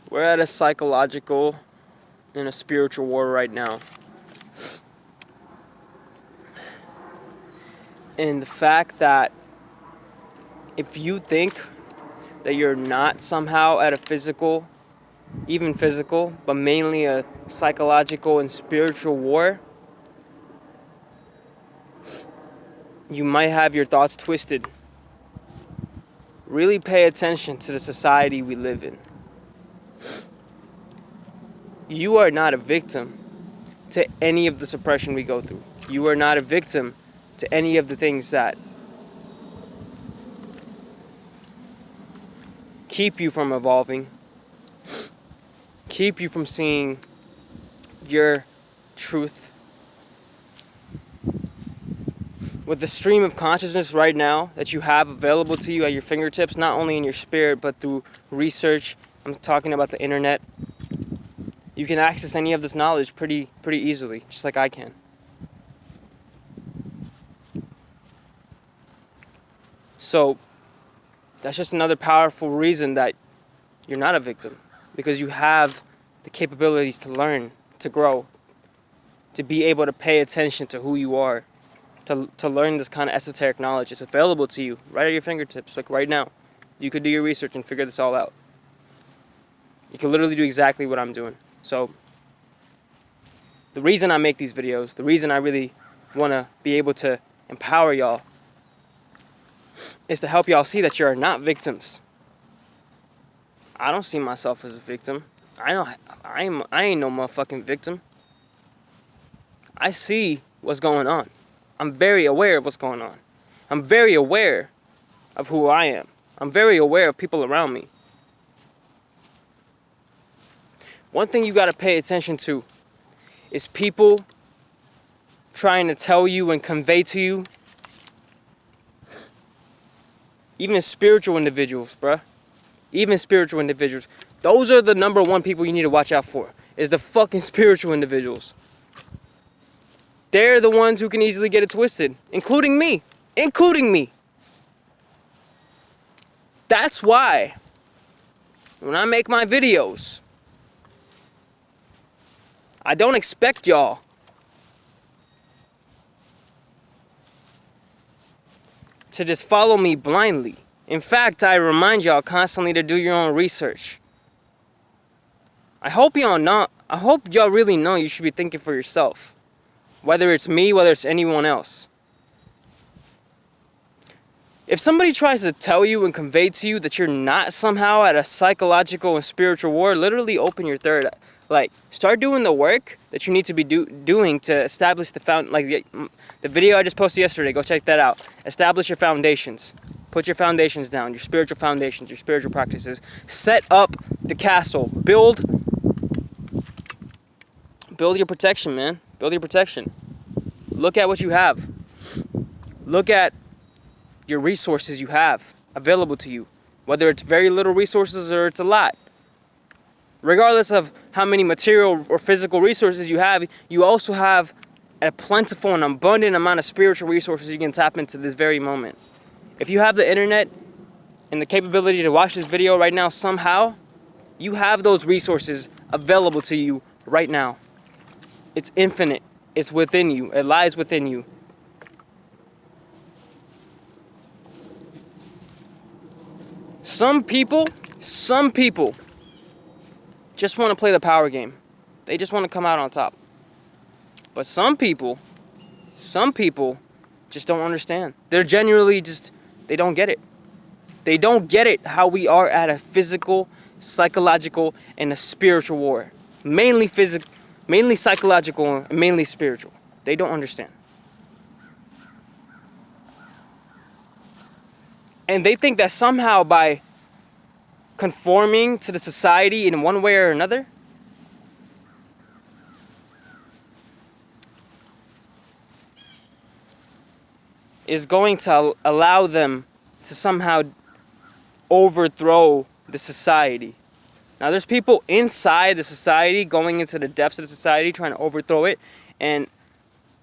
We're at a psychological and a spiritual war right now. And the fact that if you think that you're not somehow at a physical, even physical, but mainly a psychological and spiritual war, you might have your thoughts twisted. Really pay attention to the society we live in. You are not a victim to any of the suppression we go through. You are not a victim to any of the things that keep you from evolving, keep you from seeing your truth. With the stream of consciousness right now that you have available to you at your fingertips, not only in your spirit, but through research, I'm talking about the internet, you can access any of this knowledge pretty easily, just like I can. So, that's just another powerful reason that you're not a victim. Because you have the capabilities to learn, to grow, to be able to pay attention to who you are, to learn this kind of esoteric knowledge. It's available to you right at your fingertips, like right now. You could do your research and figure this all out. You can literally do exactly what I'm doing. So, the reason I make these videos, the reason I really want to be able to empower y'all, is to help y'all see that you're not victims. I don't see myself as a victim. I ain't no motherfucking victim. I see what's going on. I'm very aware of what's going on. I'm very aware of who I am. I'm very aware of people around me. One thing you got to pay attention to is people trying to tell you and convey to you, even spiritual individuals, bruh. Even spiritual individuals. Those are the number one people you need to watch out for, is the fucking spiritual individuals. They're the ones who can easily get it twisted, including me. Including me. That's why when I make my videos, I don't expect y'all to just follow me blindly. In fact, I remind y'all constantly to do your own research. I hope y'all really know you should be thinking for yourself. Whether it's me, whether it's anyone else. If somebody tries to tell you and convey to you that you're not somehow at a psychological and spiritual war, literally open your third eye. Like, start doing the work that you need to be doing to establish the video I just posted yesterday. Go check that out. Establish your foundations. Put your foundations down, your spiritual foundations, your spiritual practices. Set up the castle. Build your protection, man. Build your protection. Look at what you have. Look at your resources you have available to you. Whether it's very little resources or it's a lot. Regardless of how many material or physical resources you have, you also have a plentiful and abundant amount of spiritual resources you can tap into this very moment. If you have the internet and the capability to watch this video right now somehow, you have those resources available to you right now. It's infinite. It's within you. It lies within you. Some people just want to play the power game. They just want to come out on top. But some people just don't understand. They're genuinely they don't get it. They don't get it how we are at a physical, psychological, and a spiritual war. Mainly psychological, and mainly spiritual. They don't understand. And they think that somehow by conforming to the society in one way or another, is going to allow them to somehow overthrow the society. Now, there's people inside the society going into the depths of the society trying to overthrow it, and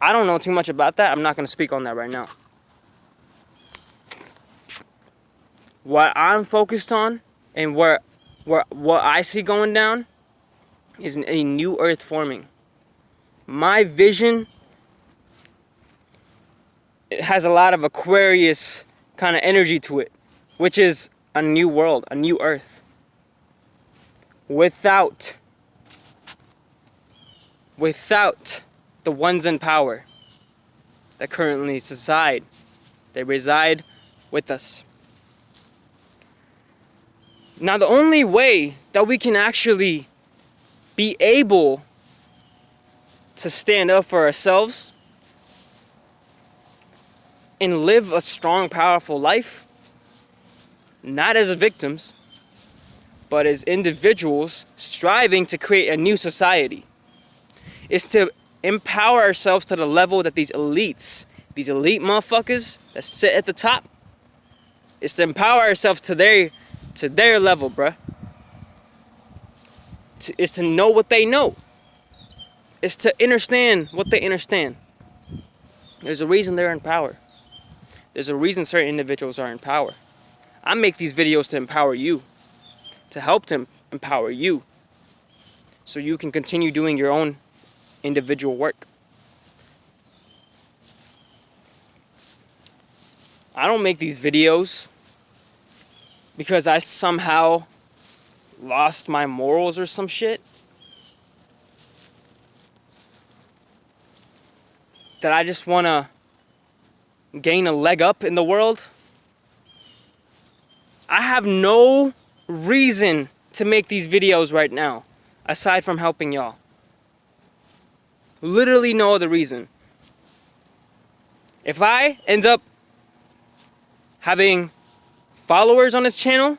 I don't know too much about that. I'm not going to speak on that right now. What I'm focused on and where where what I see going down is a new earth forming. My vision, it has a lot of Aquarius kind of energy to it, which is a new world, a new earth. Without the ones in power that currently reside. They reside with us. Now, the only way that we can actually be able to stand up for ourselves and live a strong, powerful life, not as victims, but as individuals striving to create a new society, is to empower ourselves to the level that these elite motherfuckers that sit at the top, is to empower ourselves to their level, bruh. Is to know what they know. Is to understand what they understand. There's a reason they're in power. There's a reason certain individuals are in power. I make these videos to empower you, to help them empower you, so you can continue doing your own individual work. I don't make these videos because I somehow lost my morals or some shit. That I just want to gain a leg up in the world. I have no reason to make these videos right now, aside from helping y'all. Literally no other reason. If I end up having followers on this channel,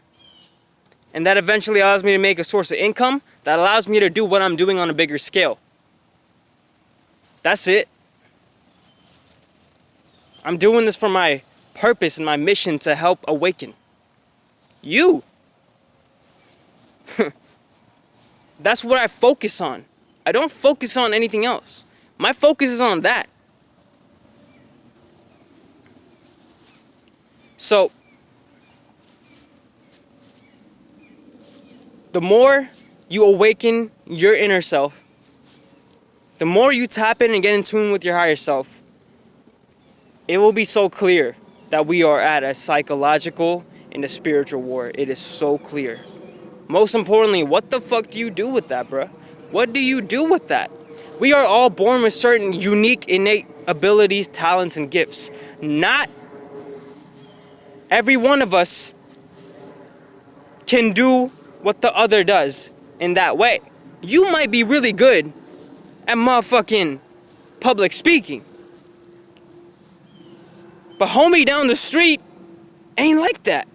and that eventually allows me to make a source of income, that allows me to do what I'm doing on a bigger scale. That's it. I'm doing this for my purpose and my mission to help awaken you. That's what I focus on. I don't focus on anything else. My focus is on that. So, the more you awaken your inner self, the more you tap in and get in tune with your higher self, it will be so clear that we are at a psychological and a spiritual war. It is so clear. Most importantly, what the fuck do you do with that, bruh? What do you do with that? We are all born with certain unique, innate abilities, talents, and gifts. Not every one of us can do what the other does in that way. You might be really good at motherfucking public speaking, but homie down the street ain't like that.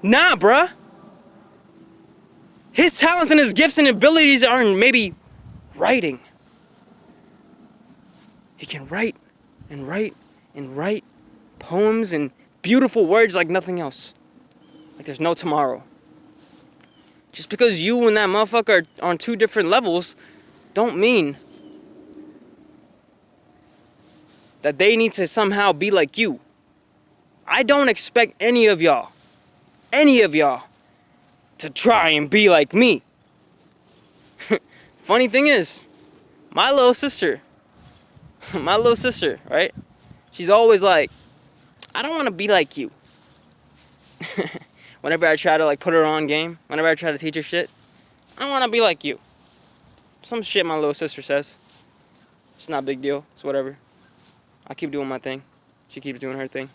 Nah, bruh. His talents and his gifts and abilities are in maybe writing. He can write and write and write poems and beautiful words like nothing else. Like there's no tomorrow. Just because you and that motherfucker are on two different levels don't mean that they need to somehow be like you. I don't expect any of y'all, to try and be like me. Funny thing is, my little sister, right? She's always like, I don't want to be like you. Whenever I try to like put her on game, whenever I try to teach her shit, I don't want to be like you. Some shit my little sister says. It's not a big deal. It's whatever. I keep doing my thing. She keeps doing her thing.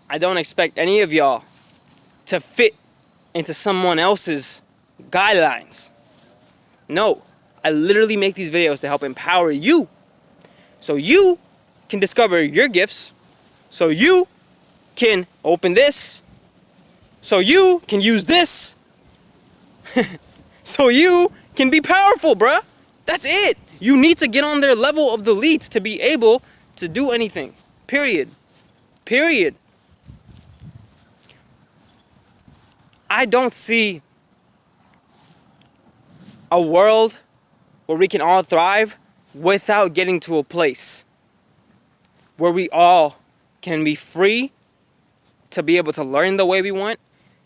I don't expect any of y'all to fit into someone else's guidelines. No, I literally make these videos to help empower you, so you can discover your gifts, so you can open this, so you can use this, so you can be powerful, bruh. That's it. You need to get on their level of the elites to be able to do anything. Period. Period. I don't see a world where we can all thrive without getting to a place where we all can be free to be able to learn the way we want,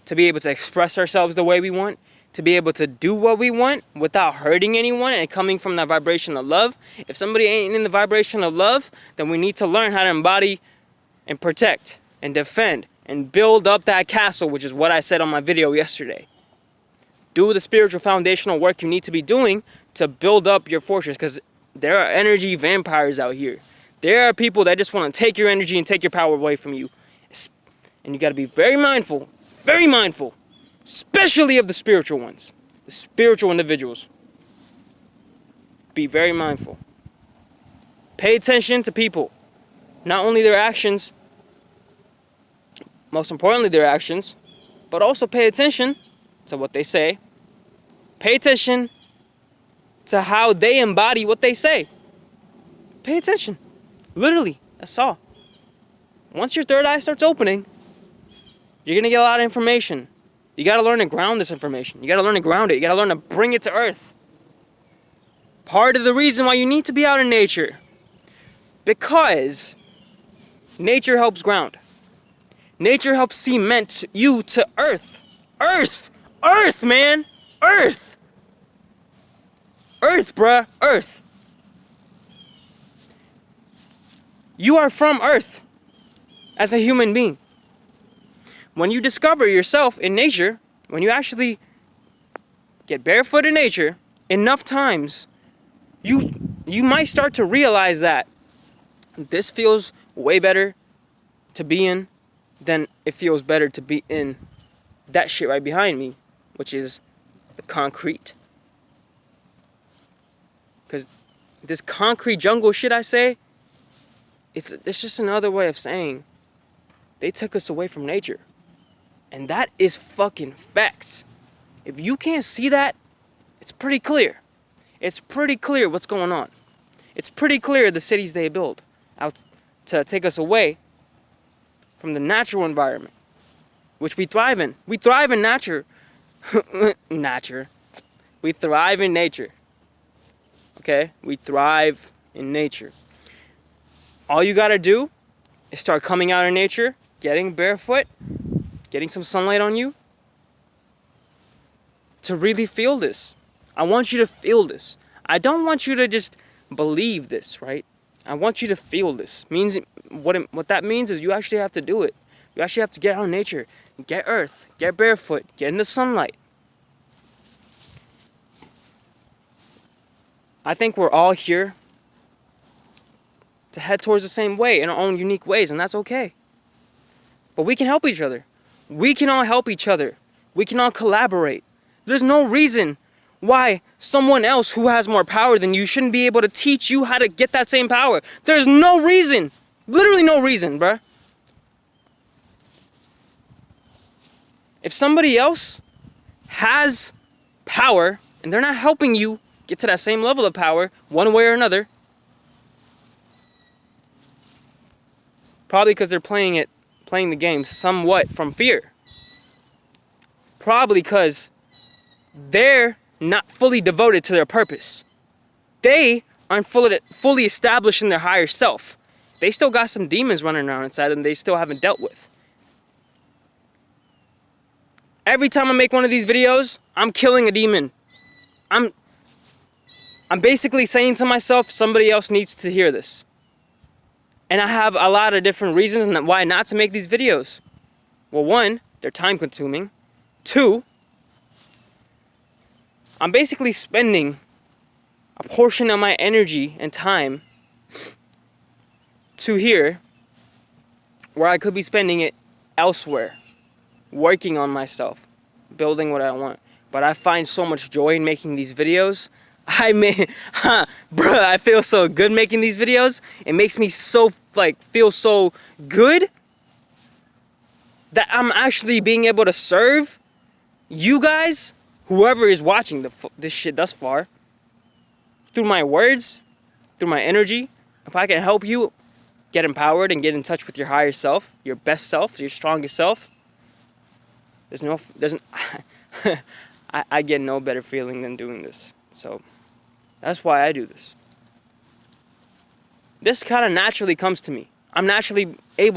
to be able to express ourselves the way we want, to be able to do what we want without hurting anyone and coming from that vibration of love. If somebody ain't in the vibration of love, then we need to learn how to embody and protect and defend and build up that castle, which is what I said on my video yesterday. Do the spiritual foundational work you need to be doing to build up your fortress, because there are energy vampires out here. There are people that just want to take your energy and take your power away from you. And you got to be very mindful, especially of the spiritual ones, the spiritual individuals. Be very mindful. Pay attention to people, not only their actions, most importantly their actions, but also pay attention to what they say. Pay attention to how they embody what they say. Pay attention. Literally, that's all. Once your third eye starts opening, you're going to get a lot of information. You got to learn to ground this information. You got to learn to ground it. You got to learn to bring it to earth. Part of the reason why you need to be out in nature, because nature helps ground. Nature helps cement you to earth. Earth! Earth, man! Earth! Earth, bruh. Earth. You are from earth as a human being. When you discover yourself in nature, when you actually get barefoot in nature enough times, you might start to realize that this feels way better to be in than it feels better to be in that shit right behind me, which is the concrete. Because this concrete jungle shit I say, it's just another way of saying they took us away from nature. And that is fucking facts. If you can't see that, it's pretty clear. It's pretty clear what's going on. It's pretty clear the cities they build out to take us away from the natural environment, which we thrive in. We thrive in nature. Nature. We thrive in nature. Okay? We thrive in nature. All you gotta do is start coming out in nature, getting barefoot, getting some sunlight on you, to really feel this. I want you to feel this. I don't want you to just believe this, right? I want you to feel this. Means what that means is you actually have to do it. You actually have to get out in nature, get earth, get barefoot, get in the sunlight. I think we're all here to head towards the same way in our own unique ways, and that's okay. But we can help each other. We can all help each other. We can all collaborate. There's no reason why someone else who has more power than you shouldn't be able to teach you how to get that same power. There's no reason. Literally no reason, bruh. If somebody else has power and they're not helping you get to that same level of power one way or another, it's probably because they're playing the game somewhat from fear. Probably because they're not fully devoted to their purpose. They aren't fully established in their higher self. They still got some demons running around inside them they still haven't dealt with. Every time I make one of these videos, I'm killing a demon. I'm basically saying to myself, somebody else needs to hear this. And I have a lot of different reasons why not to make these videos. Well, one, they're time consuming. Two, I'm basically spending a portion of my energy and time to here where I could be spending it elsewhere, working on myself, building what I want. But I find so much joy in making these videos. Bruh, I feel so good making these videos. It makes me so, feel so good that I'm actually being able to serve you guys, whoever is watching this shit thus far, through my words, through my energy. If I can help you get empowered and get in touch with your higher self, your best self, your strongest self, I get no better feeling than doing this. So that's why I do this. This kind of naturally comes to me. I'm naturally able to